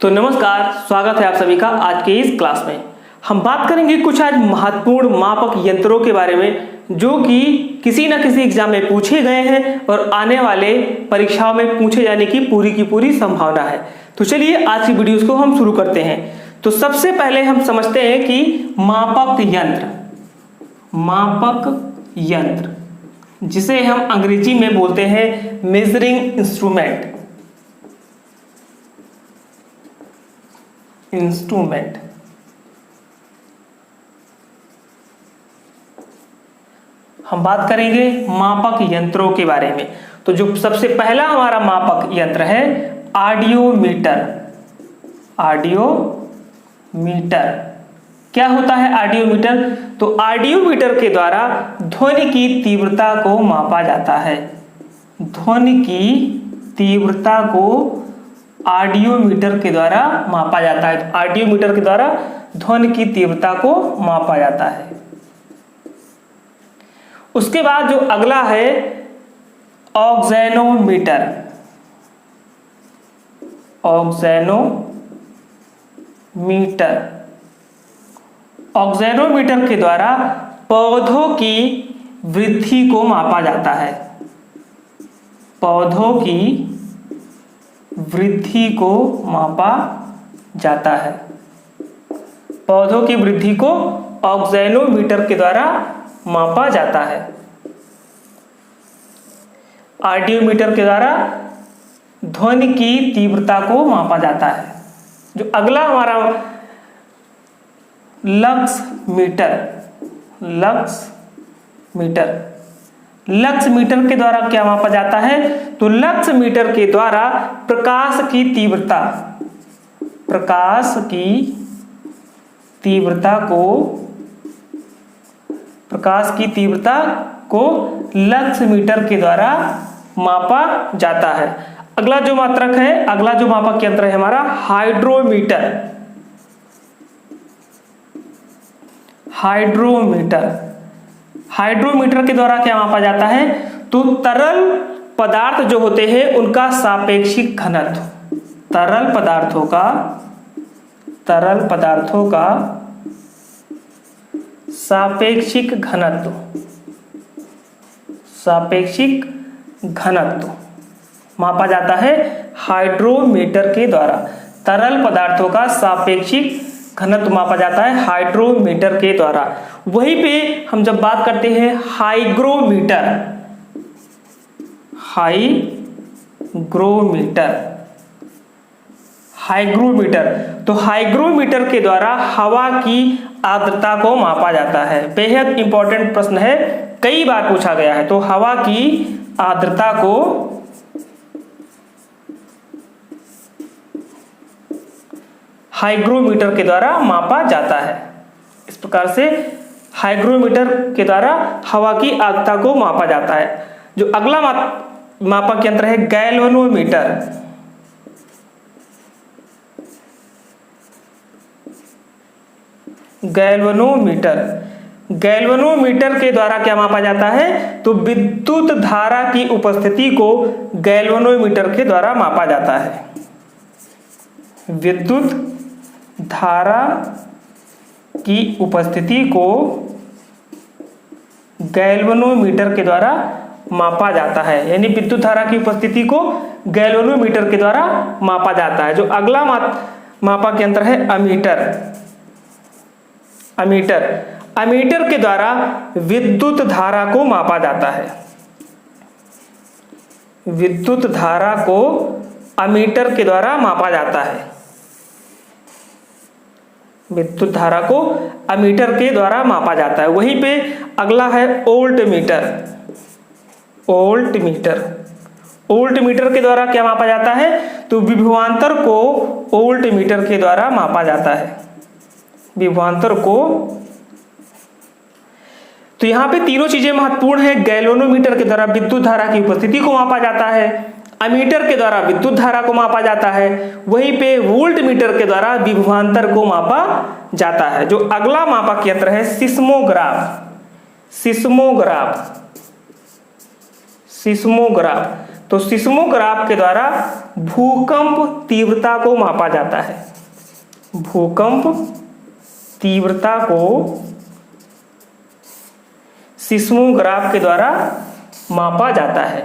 तो नमस्कार, स्वागत है आप सभी का आज के इस क्लास में। हम बात करेंगे कुछ आज महत्वपूर्ण मापक यंत्रों के बारे में जो कि किसी न किसी एग्जाम में पूछे गए हैं और आने वाले परीक्षाओं में पूछे जाने की पूरी संभावना है। तो चलिए आज की वीडियोस को हम शुरू करते हैं। तो सबसे पहले हम समझते हैं कि मापक यंत्र जिसे हम अंग्रेजी में बोलते हैं मेजरिंग इंस्ट्रूमेंट। हम बात करेंगे मापक यंत्रों के बारे में। तो जो सबसे पहला हमारा मापक यंत्र है ऑडियोमीटर। क्या होता है ऑडियोमीटर? तो ऑडियोमीटर के द्वारा ध्वनि की तीव्रता को मापा जाता है। ध्वनि की तीव्रता को ऑडियोमीटर के द्वारा मापा जाता है। ऑडियोमीटर के द्वारा ध्वनि की तीव्रता को मापा जाता है। उसके बाद जो अगला है ऑक्सैनोमीटर। ऑक्सैनोमीटर के द्वारा पौधों की वृद्धि को मापा जाता है। पौधों की वृद्धि को मापा जाता है। पौधों की वृद्धि को ऑक्सैनोमीटर के द्वारा मापा जाता है। ऑडियोमीटर के द्वारा ध्वनि की तीव्रता को मापा जाता है। जो अगला हमारा लक्स मीटर के द्वारा क्या मापा जाता है? तो लक्स मीटर के द्वारा प्रकाश की तीव्रता को लक्स मीटर के द्वारा मापा जाता है। अगला जो मापक यंत्र है हमारा हाइड्रोमीटर के द्वारा क्या मापा जाता है? तो तरल पदार्थ जो होते हैं उनका सापेक्षिक घनत्व। तरल पदार्थों का सापेक्षिक घनत्व मापा जाता है हाइड्रोमीटर के द्वारा। तरल पदार्थों का सापेक्षिक घनत्व मापा जाता है हाइड्रोमीटर के द्वारा। वहीं पे हम जब बात करते हैं हाइग्रोमीटर, तो हाइग्रोमीटर के द्वारा हवा की आर्द्रता को मापा जाता है। बेहद इंपॉर्टेंट प्रश्न है, कई बार पूछा गया है। तो हवा की आर्द्रता को हाइग्रोमीटर के द्वारा मापा जाता है। इस प्रकार से हाइग्रोमीटर के द्वारा हवा की आर्द्रता को मापा जाता है। जो अगला मापक यंत्र है गैल्वेनोमीटर के द्वारा क्या मापा जाता है? तो विद्युत धारा की उपस्थिति को गैल्वेनोमीटर के द्वारा मापा जाता है। विद्युत धारा की उपस्थिति को गैल्वेनोमीटर के द्वारा मापा जाता है। यानी विद्युत धारा की उपस्थिति को गैल्वेनोमीटर के द्वारा मापा जाता है। जो अगला मापक यंत्र है अमीटर के द्वारा विद्युत धारा को मापा जाता है। विद्युत धारा को अमीटर के द्वारा मापा जाता है। विद्युत धारा को अमीटर के द्वारा मापा जाता है। वहीं पे अगला है वोल्टमीटर के द्वारा क्या मापा जाता है? तो विभवांतर को वोल्टमीटर के द्वारा मापा जाता है। तो यहाँ पे तीनों चीजें महत्वपूर्ण है। गैल्वेनोमीटर के द्वारा विद्युत धारा की उपस्थिति को मापा जाता है, अमीटर के द्वारा विद्युत धारा को मापा जाता है, वहीं पे वोल्टमीटर के द्वारा विभवांतर को मापा जाता है। जो अगला मापक यंत्र है सिस्मोग्राफ। तो सिस्मोग्राफ के द्वारा भूकंप तीव्रता को मापा जाता है। भूकंप तीव्रता को सिस्मोग्राफ के द्वारा मापा जाता है।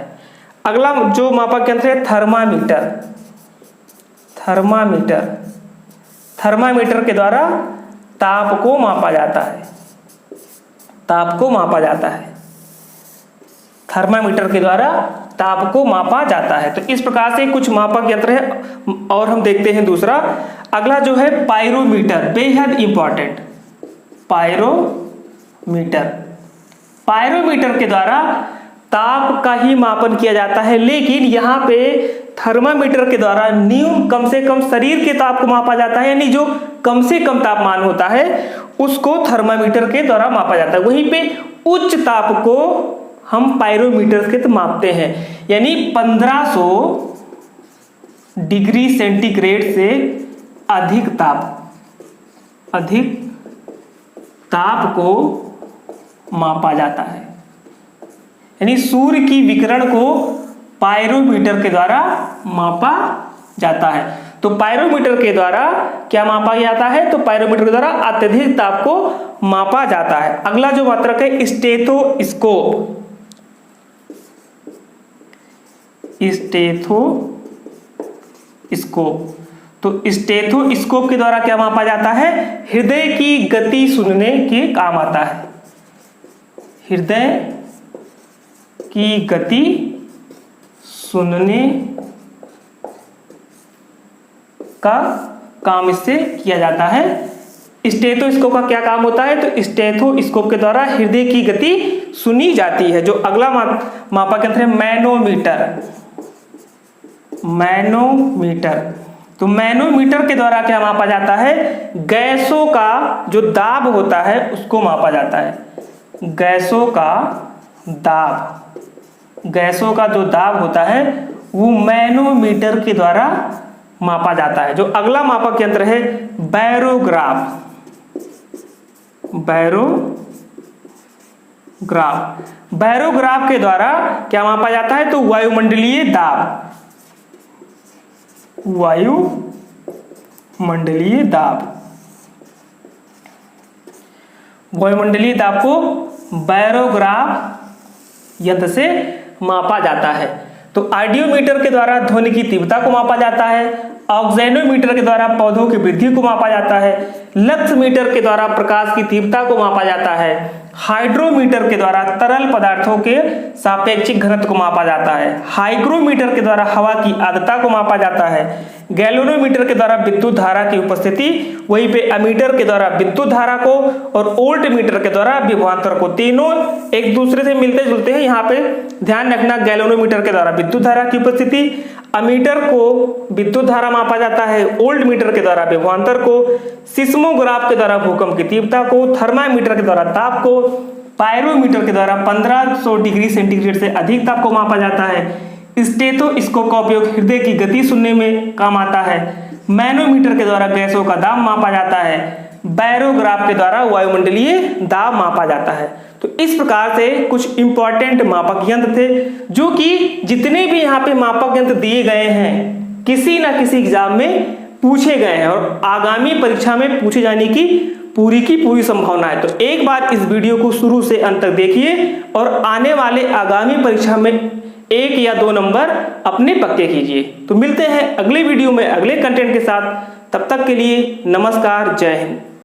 अगला जो मापक यंत्र है थर्मामीटर। थर्मामीटर, थर्मामीटर के द्वारा ताप को मापा जाता है। ताप को मापा जाता है। थर्मामीटर के द्वारा ताप को मापा जाता है। तो इस प्रकार से कुछ मापक यंत्र है। और हम देखते हैं दूसरा, अगला जो है पायरोमीटर, बेहद इंपॉर्टेंट। पायरोमीटर, पायरोमीटर के द्वारा ताप का ही मापन किया जाता है, लेकिन यहाँ पे थर्मामीटर के द्वारा न्यून कम से कम शरीर के ताप को मापा जाता है, यानी जो कम से कम तापमान होता है उसको थर्मामीटर के द्वारा मापा जाता है। वहीं पे उच्च ताप को हम पायरोमीटर के मापते हैं, यानी 1500 डिग्री सेंटीग्रेड से अधिक ताप को मापा जाता है। यानी सूर्य की विकिरण को पायरोमीटर के द्वारा मापा जाता है। तो पायरोमीटर के द्वारा क्या मापा जाता है? तो पायरोमीटर के द्वारा अत्यधिक ताप को मापा जाता है। अगला जो मात्रक है स्टेथोस्कोप। स्टेथोस्कोप, तो स्टेथोस्कोप के द्वारा क्या मापा जाता है? हृदय की गति सुनने के काम आता है। हृदय की गति सुनने का काम इससे किया जाता है। स्टेथोस्कोप का क्या काम होता है? तो स्टेथोस्कोप के द्वारा हृदय की गति सुनी जाती है। जो अगला मापक यंत्र है मैनोमीटर। मैनोमीटर, तो मैनोमीटर के द्वारा क्या मापा जाता है? गैसों का जो दाब होता है उसको मापा जाता है। गैसों का दाब, गैसों का जो दाब होता है वो मैनोमीटर के द्वारा मापा जाता है। जो अगला मापक यंत्र है बैरोग्राफ। बैरोग्राफ के द्वारा क्या मापा जाता है? तो वायुमंडलीय दाब। वायुमंडलीय दाब को बैरोग्राफ यंत्र से मापा जाता है। तो आइडियोमीटर के द्वारा ध्वनि की तीव्रता को मापा जाता है। ऑक्जेनोमीटर के द्वारा पौधों की वृद्धि को मापा जाता है। लक्समीटर के द्वारा प्रकाश की तीव्रता को मापा जाता है। हाइड्रोमीटर के द्वारा तरल पदार्थों के सापेक्षिक घनत्व को मापा जाता है। हाइग्रोमीटर के द्वारा हवा की आर्द्रता को मापा जाता है। गैल्वेनोमीटर के द्वारा विद्युत धारा की उपस्थिति, वहीं पे अमीटर के द्वारा विद्युत धारा को, और वोल्ट मीटर के द्वारा विभवांतर को। तीनों एक दूसरे से मिलते जुलते हैं। यहाँ पे ध्यान रखना, गैल्वेनोमीटर के द्वारा विद्युत धारा की उपस्थिति, अमीटर को विद्युत धारा मापा जाता है, वोल्ट मीटर के द्वारा विभवांतर को, सिस्मोग्राफ के द्वारा भूकंप की तीव्रता को, थर्मामीटर के द्वारा ताप को, पायरोमीटर के द्वारा 1500 डिग्री सेंटीग्रेड से अधिक ताप को मापा जाता है। स्टेथोस्कोप का उपयोग हृदय की गति सुनने में काम आता है। मैनोमीटर के द्वारा गैसों का दाब मापा जाता है। बैरोग्राफ के द्वारा वायुमंडलीय दाब मापा जाता है। तो इस प्रकार से कुछ इंपॉर्टेंट मापक यंत्र थे, जो कि जितने भी यहाँ पे मापक यंत्र दिए गए हैं किसी ना किसी एग्जाम में पूछे गए हैं और आगामी परीक्षा में पूछे जाने की पूरी संभावना है। तो एक बार इस वीडियो को शुरू से अंत तक देखिए और आने वाले आगामी परीक्षा में 1 या 2 नंबर अपने पक्के कीजिए। तो मिलते हैं अगले वीडियो में अगले कंटेंट के साथ। तब तक के लिए नमस्कार, जय हिंद।